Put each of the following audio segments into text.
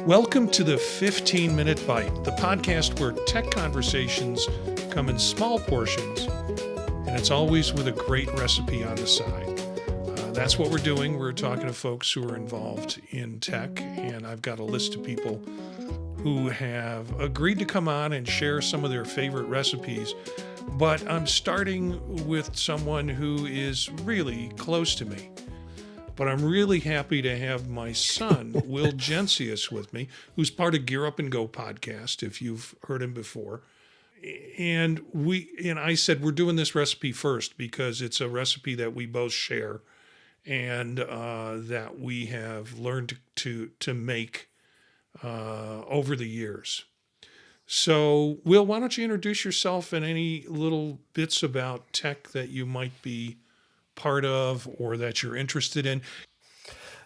Welcome to the 15-Minute Bite, the podcast where tech conversations come in small portions, and it's always with a great recipe on the side. That's what we're doing. We're talking to folks who are involved in tech, and I've got a list of people who have agreed to come on and share some of their favorite recipes. But I'm starting with someone who is really close to me. But I'm really happy to have my son, Will Jencius, with me, who's part of Gear Up and Go podcast, if you've heard him before. And I said, we're doing this recipe first because it's a recipe that we both share and that we have learned to make over the years. So, Will, why don't you introduce yourself and any little bits about tech that you might be part of or that you're interested in?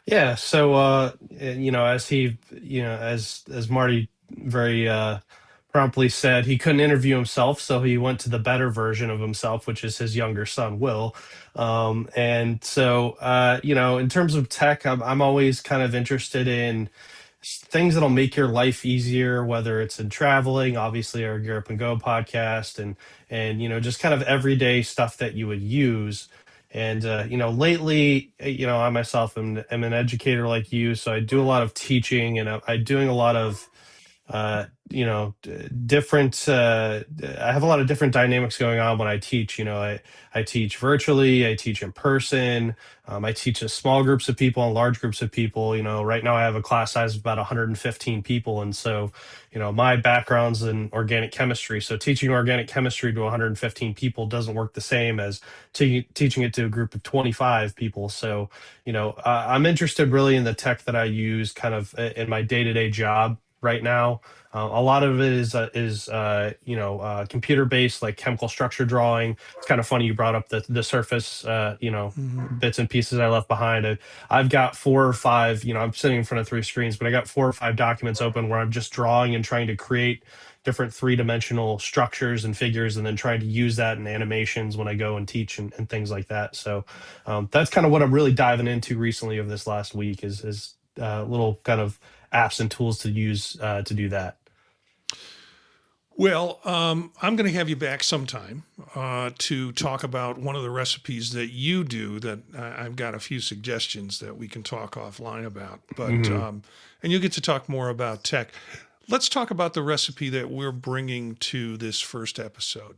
Yeah, so as Marty very promptly said, he couldn't interview himself, so he went to the better version of himself, which is his younger son, Will. In terms of tech, I'm always kind of interested in things that'll make your life easier, whether it's in traveling, obviously our Gear Up and Go podcast, and just kind of everyday stuff that you would use. And lately, I myself am an educator like you, so I do a lot of teaching, and I'm doing a lot of different. I have a lot of different dynamics going on when I teach. I teach virtually, I teach in person, I teach in small groups of people and large groups of people. Right now I have a class size of about 115 people, and so my background's in organic chemistry. So teaching organic chemistry to 115 people doesn't work the same as teaching it to a group of 25 people. So I'm interested really in the tech that I use kind of in my day-to-day job right now. A lot of it is computer based, like chemical structure drawing. It's kind of funny you brought up the surface Mm-hmm. bits and pieces I left behind. I've got four or five. I'm sitting in front of three screens, but I got 4 or 5 documents open where I'm just drawing and trying to create different three-dimensional structures and figures, and then trying to use that in animations when I go and teach and things like that. So that's kind of what I'm really diving into recently of this last week is little kind of apps and tools to use to do that. Well, I'm going to have you back sometime to talk about one of the recipes that you do. That I've got a few suggestions that we can talk offline about. But hmm and you'll get to talk more about tech. Let's talk about the recipe that we're bringing to this first episode.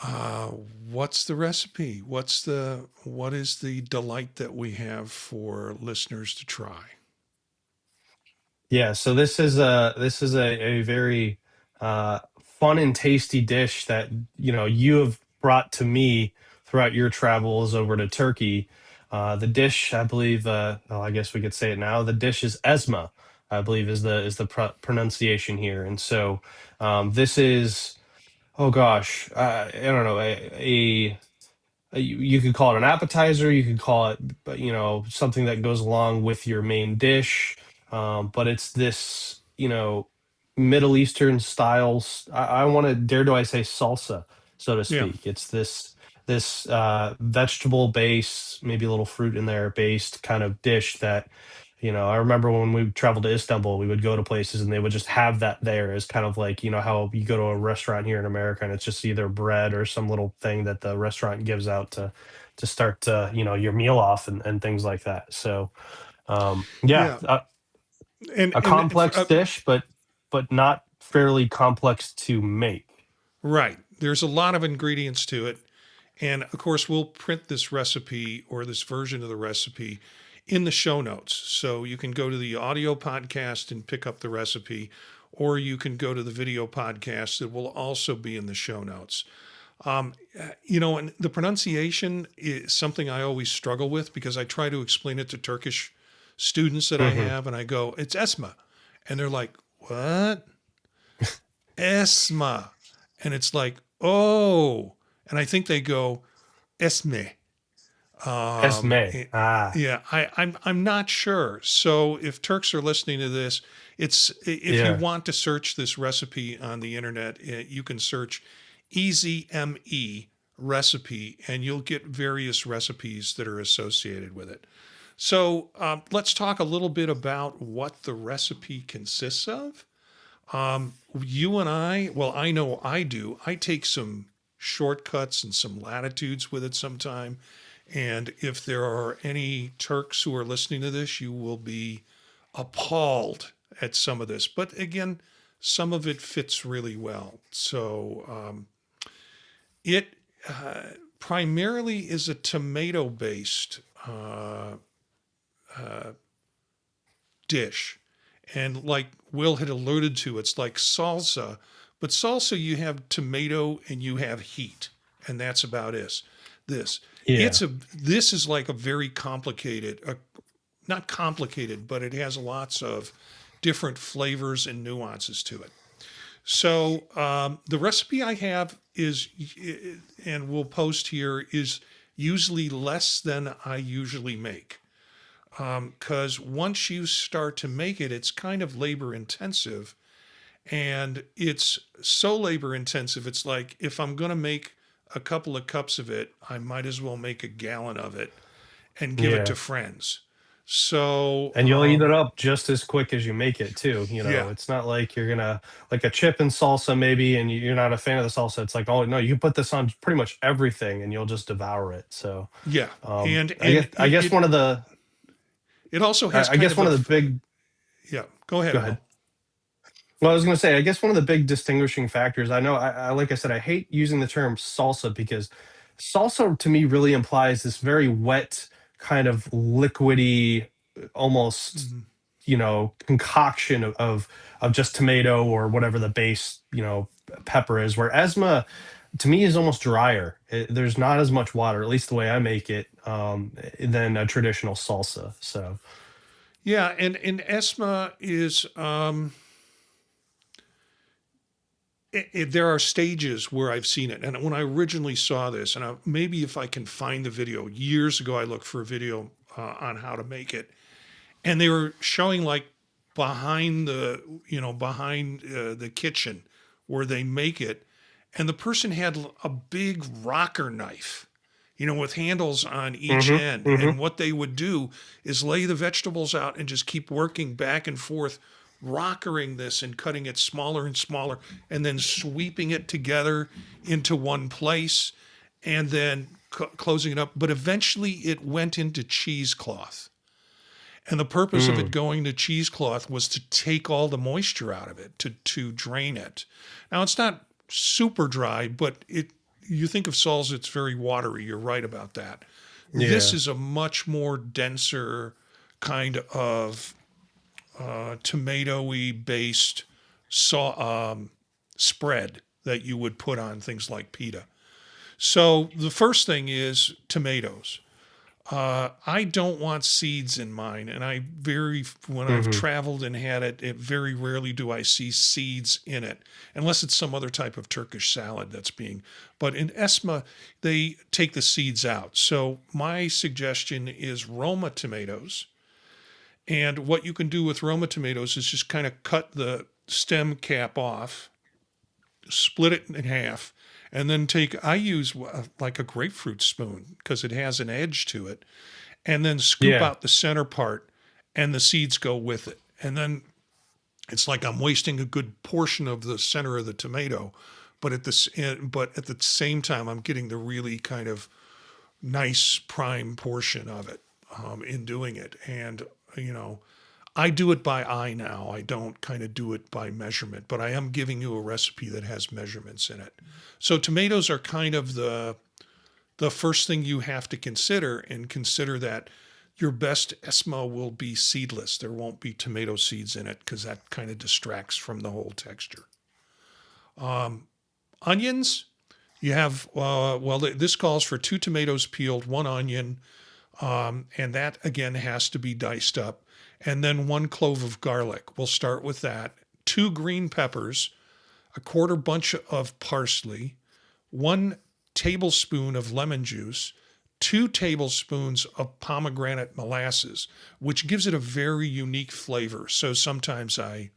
Uh, what's the recipe? What is the delight that we have for listeners to try? Yeah, so this is a very fun and tasty dish that you have brought to me throughout your travels over to Turkey. The dish, I believe, well, I guess we could say it now. The dish is Ezme, I believe, is the pronunciation here, and so this is, oh gosh, I don't know, you could call it an appetizer, you could call it, but something that goes along with your main dish. But it's this, Middle Eastern styles. I want to dare do I say salsa, so to Yeah. speak. It's this vegetable base, maybe a little fruit in there based kind of dish that. I remember when we traveled to Istanbul, we would go to places and they would just have that there as kind of like, how you go to a restaurant here in America and it's just either bread or some little thing that the restaurant gives out to start, your meal off and things like that. So, yeah, Yeah. And a complex dish, but not fairly complex to make. right. There's a lot of ingredients to it. And of course, we'll print this recipe or this version of the recipe in the show notes. So you can go to the audio podcast and pick up the recipe, or you can go to the video podcast that will also be in the show notes. And the pronunciation is something I always struggle with because I try to explain it to Turkish students that I hmm have, and I go, it's Esma. And they're like, what? Esma. And it's like, oh. And I think they go, Esme. Esme. Ah, Yeah, I'm not sure. So if Turks are listening to this, it's if you yeah. want to search this recipe on the internet, you can search Easy ME recipe, and you'll get various recipes that are associated with it. So let's talk a little bit about what the recipe consists of. You and I, well, I know I do. I take some shortcuts and some latitudes with it sometime. And if there are any Turks who are listening to this, you will be appalled at some of this. But again, some of it fits really well. So it primarily is a tomato based dish. And like Will had alluded to, it's like salsa, but salsa, you have tomato and you have heat, and that's about it. Yeah. This is like a very complicated, not complicated, but it has lots of different flavors and nuances to it. So the recipe I have is, and we'll post here, is usually less than I usually make. Because once you start to make it, it's kind of labor intensive. And it's so labor intensive, it's like if I'm going to make a couple of cups of it, I might as well make a gallon of it and give it Yeah. to friends. So, And you'll eat it up just as quick as you make it too. yeah, It's not like you're gonna like a chip and salsa maybe, and you're not a fan of the salsa. It's like, oh no, you put this on pretty much everything, and you'll just devour it. So, yeah. And, I and guess one of the it also has I kind guess of one of the big yeah, go go ahead, ahead. Will. Well, I was going to say, I guess one of the big distinguishing factors, I know, like I said, I hate using the term salsa because salsa to me really implies this very wet, kind of liquidy, almost, Mhm. concoction of just tomato or whatever the base, pepper is. Where Esma, to me, is almost drier. There's not as much water, at least the way I make it, than a traditional salsa. So, Yeah, and Esma is there are stages where I've seen it. And when I originally saw this, and maybe if I can find the video, years ago, I looked for a video on how to make it. And they were showing like behind the kitchen where they make it. And the person had a big rocker knife, with handles on each hmm end. hmm And what they would do is lay the vegetables out and just keep working back and forth, rockering this and cutting it smaller and smaller, and then sweeping it together into one place and then closing it up. But eventually it went into cheesecloth. And the purpose of it mm, going to cheesecloth was to take all the moisture out of it, to drain it. Now it's not super dry, but you think of salsa, it's very watery. You're right about that. This yeah. is a much more denser kind of tomatoey based spread that you would put on things like pita. So the first thing is tomatoes. I don't want seeds in mine, and when I've hmm traveled and had it very rarely do I see seeds in it, unless it's some other type of Turkish salad that's being. But in Esma, they take the seeds out. So my suggestion is Roma tomatoes, and what you can do with Roma tomatoes is just kind of cut the stem cap off, split it in half, and then I use like a grapefruit spoon because it has an edge to it, and then scoop Yeah. out the center part, and the seeds go with it. And then it's like I'm wasting a good portion of the center of the tomato, but at the same time I'm getting the really kind of nice prime portion of it in doing it. And I do it by eye now. I don't kind of do it by measurement, but I am giving you a recipe that has measurements in it. So tomatoes are kind of the first thing you have to consider, and consider that your best Esmo will be seedless. There won't be tomato seeds in it because that kind of distracts from the whole texture. Onions, you have, this calls for 2 tomatoes peeled, 1 onion, and that again has to be diced up. And then 1 clove of garlic. We'll start with that. 2 green peppers, a quarter bunch of parsley, 1 tablespoon of lemon juice, 2 tablespoons of pomegranate molasses, which gives it a very unique flavor. So sometimes I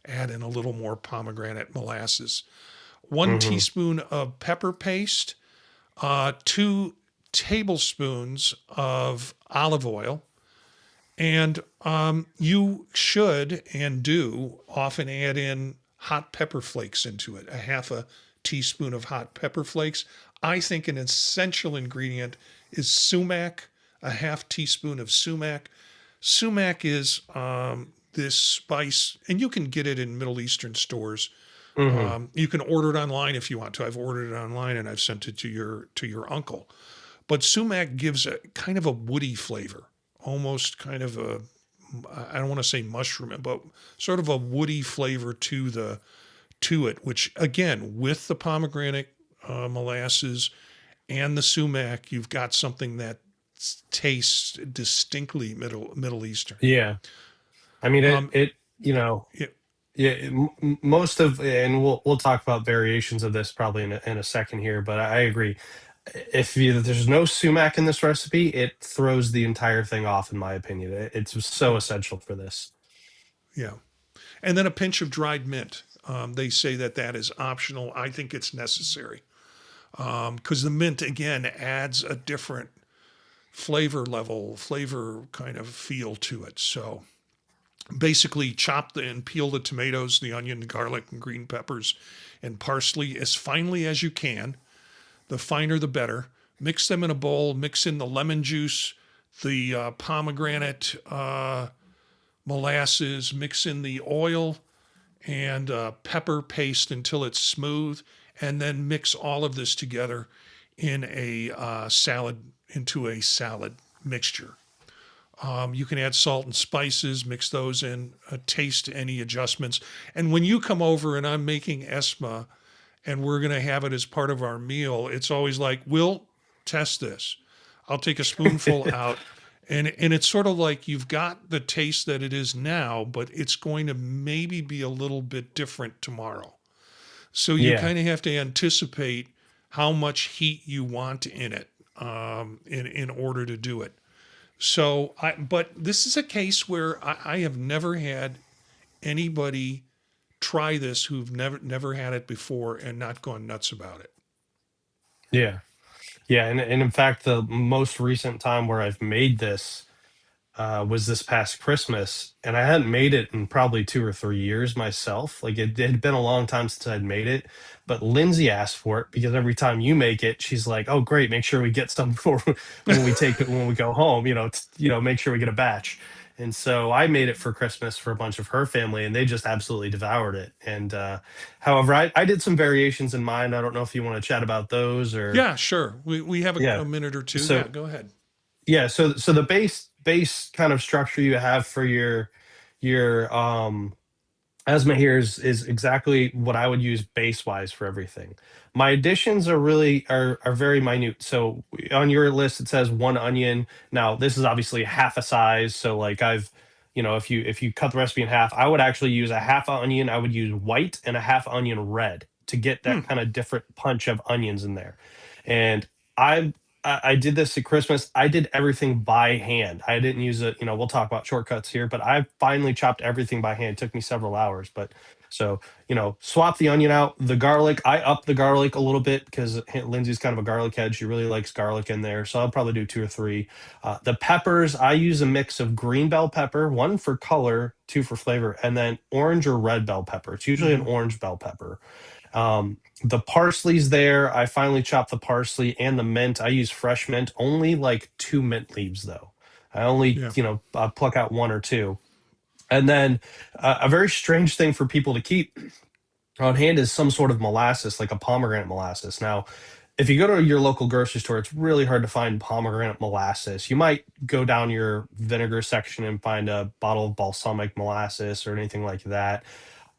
add in a little more pomegranate molasses. 1 hmm teaspoon of pepper paste, 2 tablespoons of olive oil, And you should and do often add in hot pepper flakes into it, a half a teaspoon of hot pepper flakes. I think an essential ingredient is sumac, a half teaspoon of sumac. Sumac is this spice, and you can get it in Middle Eastern stores. Hmm. You can order it online if you want to. I've ordered it online and I've sent it to your uncle. But sumac gives a kind of a woody flavor, almost kind of a, I don't want to say mushroom, but sort of a woody flavor to it, which again, with the pomegranate molasses and the sumac, you've got something that tastes distinctly Middle Eastern. Yeah. I mean, Um, it, yeah, most of, and we'll talk about variations of this probably in a second here, but I agree. There's no sumac in this recipe, it throws the entire thing off, in my opinion. It's so yeah, essential for this. yeah, and then a pinch of dried mint. They say that that is optional. I think it's necessary because the mint again adds a different flavor kind of feel to it. So basically, chop and peel the tomatoes, the onion, the garlic, and green peppers, and parsley as finely as you can. The finer, the better. Mix them in a bowl. Mix in the lemon juice, the pomegranate molasses. Mix in the oil and pepper paste until it's smooth, and then mix all of this together in a into a salad mixture. You can add salt and spices, mix those in, taste any adjustments. And when you come over and I'm making Esma and we're going to have it as part of our meal, it's always like, we'll test this. I'll take a spoonful out. And it's sort of like you've got the taste that it is now, but it's going to maybe be a little bit different tomorrow. So you Yeah. kind of have to anticipate how much heat you want in it in order to do it. But this is a case where I have never had anybody try this who've never had it before and not gone nuts about it. Yeah. Yeah. And in fact, the most recent time where I've made this was this past Christmas, and I hadn't made it in probably 2 or 3 years myself. Like it had been a long time since I'd made it, but Lindsay asked for it because every time you make it, she's like, "Oh, great! Make sure we get some before when we go home. Make sure we get a batch." And so I made it for Christmas for a bunch of her family, and they just absolutely devoured it. And however, I did some variations in mine. I don't know if you want to chat about those or Yeah, sure. We have yeah. a minute or two. Yeah, So go ahead. yeah, so the base kind of structure you have for your Asthma here is exactly what I would use base wise for everything. My additions are very minute. So on your list it says one onion. Now this is obviously half a size. So like if you cut the recipe in half, I would actually use a half onion. I would use white and a half onion red to get Hmm. that kind of different punch of onions in there. And I I did this at Christmas. I did everything by hand. I didn't use it. We'll talk about shortcuts here, but I finally chopped everything by hand. It took me several hours, but so swap the onion out. The garlic, I up the garlic a little bit because Lindsay's kind of a garlic head. She really likes garlic in there, so I'll probably do two or three. The peppers, I use a mix of green bell pepper, one for color, two for flavor, and then orange or red bell pepper. It's usually an Mm-hmm. orange bell pepper. The parsley's there. I finally chopped the parsley and the mint. I use fresh mint, only like two mint leaves though. I only, Yeah. pluck out one or two. And then a very strange thing for people to keep on hand is some sort of molasses, like a pomegranate molasses. Now, if you go to your local grocery store, it's really hard to find pomegranate molasses. You might go down your vinegar section and find a bottle of balsamic molasses or anything like that.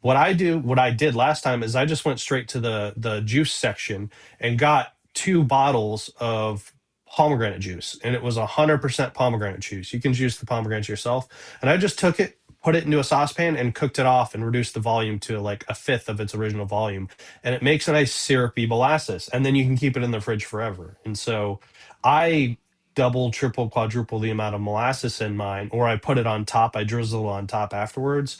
What I did last time is I just went straight to the juice section and got two bottles of pomegranate juice, and it was 100% pomegranate juice. You can juice the pomegranate yourself, and I just took it, put it into a saucepan, and cooked it off and reduced the volume to like a fifth of its original volume, and it makes a nice syrupy molasses, and then you can keep it in the fridge forever. And so I double, triple, quadruple the amount of molasses in mine, or I put it on top. I drizzle on top afterwards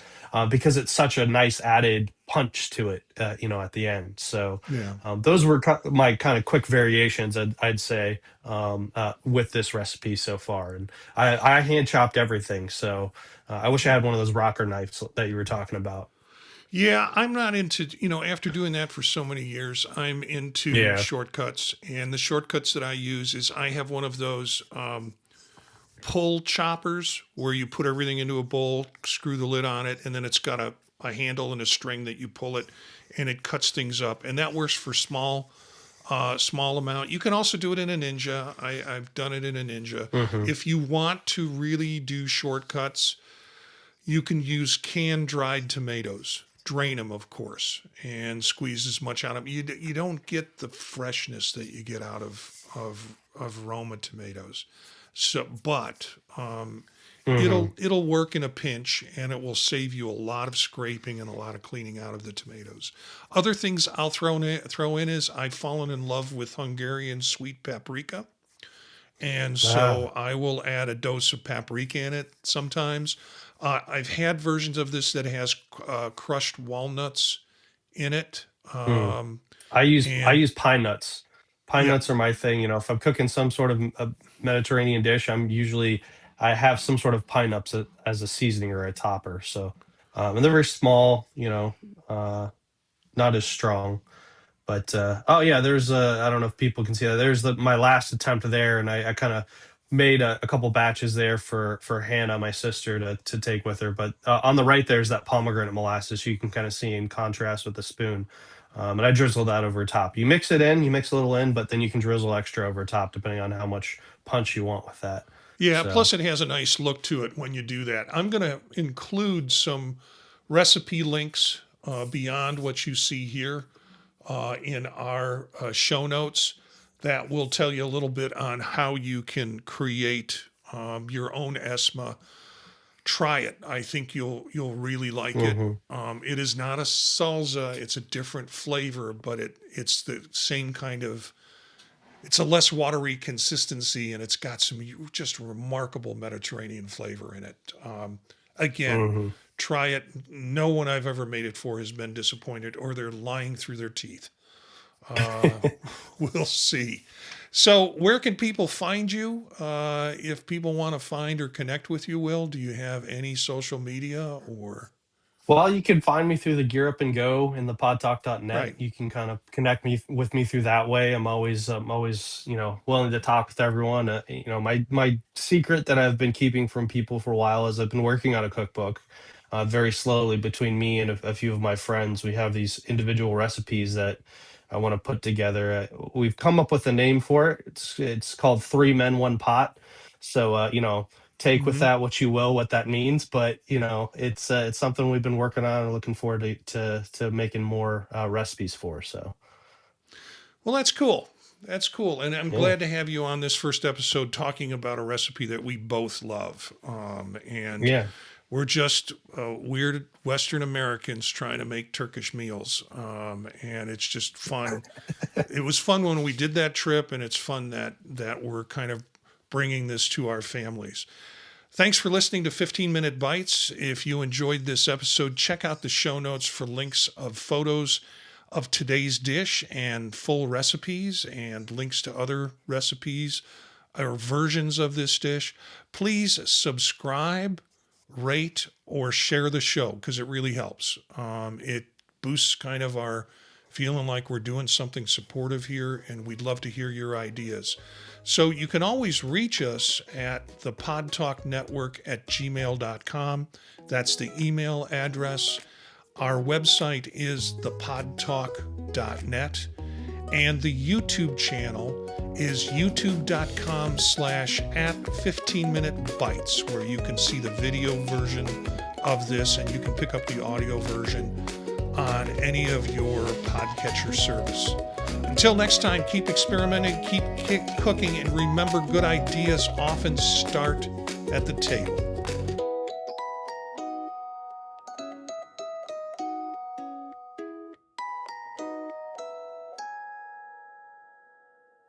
because it's such a nice added punch to it, at the end. So Yeah. those were my kind of quick variations, I'd say, with this recipe so far. And I hand chopped everything. So I wish I had one of those rocker knives that you were talking about. Yeah, I'm not into, after doing that for so many years, I'm into Yeah. shortcuts. And the shortcuts that I use is I have one of those pull choppers where you put everything into a bowl, screw the lid on it, and then it's got a handle and a string that you pull it and it cuts things up. And that works for small amount. You can also do it in a Ninja. I've done it in a Ninja. Hmm. If you want to really do shortcuts, you can use canned dried tomatoes. Drain them, of course, and squeeze as much out of them. You don't get the freshness that you get out of Roma tomatoes. So, but Hmm. it'll work in a pinch, and it will save you a lot of scraping and a lot of cleaning out of the tomatoes. Other things I'll throw in is I've fallen in love with Hungarian sweet paprika. And so Ah. I will add a dose of paprika in it sometimes. I've had versions of this that has crushed walnuts in it. Mm. I And use pine nuts. Pine yeah, nuts are my thing. If I'm cooking some sort of a Mediterranean dish, I have some sort of pine nuts as a seasoning or a topper. So, and they're very small. Not as strong. But oh yeah, there's I don't know if people can see that. There's my last attempt there, and I kind of made a couple batches there for Hannah, my sister, to take with her. But on the right there's that pomegranate molasses you can kind of see in contrast with the spoon. And I drizzle that over top. You mix it in, you mix a little in, but then you can drizzle extra over top depending on how much punch you want with that. yeah. So Plus, it has a nice look to it when you do that. I'm going to include some recipe links beyond what you see here in our show notes that will tell you a little bit on how you can create your own Esma. Try it. I think you'll really like it. hmm. It is not a salsa; it's a different flavor, but it's the same kind of. It's a less watery consistency, and it's got some just remarkable Mediterranean flavor in it. Again, Hmm. try it. No one I've ever made it for has been disappointed, or they're lying through their teeth. Uh, we'll see. So, where can people find you if people want to find or connect with you? Will, do you have any social media or Well, you can find me through the Gear Up and Go in the podtalk.net. right? You can kind of connect me with me through that way. I'm always, willing to talk with everyone. My secret that I've been keeping from people for a while is I've been working on a cookbook, very slowly between me and a few of my friends. We have these individual recipes that I want to put together. We've come up with a name for it. It's called Three Men One Pot. So take with Hmm. that what you will, what that means. But it's something we've been working on and looking forward to making more recipes for. So Well, that's cool. That's cool, and I'm yeah, glad to have you on this first episode talking about a recipe that we both love. And yeah, we're just weird Western Americans trying to make Turkish meals, and it's just fun. It was fun when we did that trip, and it's fun that we're kind of bringing this to our families. Thanks for listening to 15-Minute Bites. If you enjoyed this episode, check out the show notes for links of photos of today's dish and full recipes and links to other recipes or versions of this dish. Please subscribe, rate, or share the show because it really helps. It boosts kind of our feeling like we're doing something supportive here, and we'd love to hear your ideas. So you can always reach us at the podtalknetwork@gmail.com. That's the email address. Our website is thepodtalk.net. And the YouTube channel is youtube.com/@15minute bites, where you can see the video version of this and you can pick up the audio version on any of your podcatcher service. Until next time, keep experimenting, keep cooking, and remember good ideas often start at the table.